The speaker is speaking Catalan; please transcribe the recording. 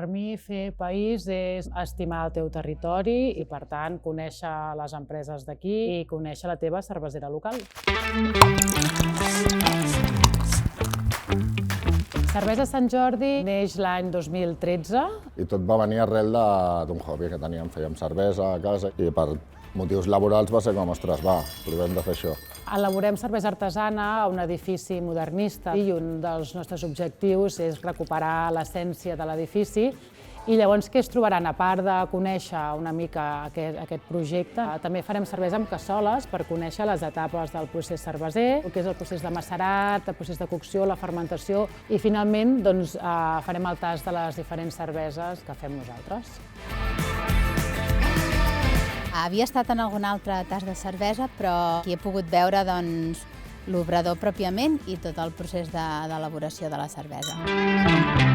Per mi, fer país és estimar el teu territori i, per tant, conèixer les empreses d'aquí i conèixer la teva cervesera local. Cervesa Sant Jordi neix l'any 2013. I tot va venir arrel d'un hobby que teníem, fèiem cervesa a casa i per motius laborals va ser com, ostres, va, provem de fer això. Elaborem cervesa artesana a un edifici modernista i un dels nostres objectius és recuperar l'essència de l'edifici. I llavors què es trobaran? A part de conèixer una mica aquest projecte, també farem cervesa amb cassoles per conèixer les etapes del procés cerveser, el que és el procés de macerat, el procés de cocció, la fermentació i finalment farem el tast de les diferents cerveses que fem nosaltres. Havia estat en algun altre tast de cervesa, però aquí he pogut veure l'obrador pròpiament i tot el procés d'elaboració de la cervesa.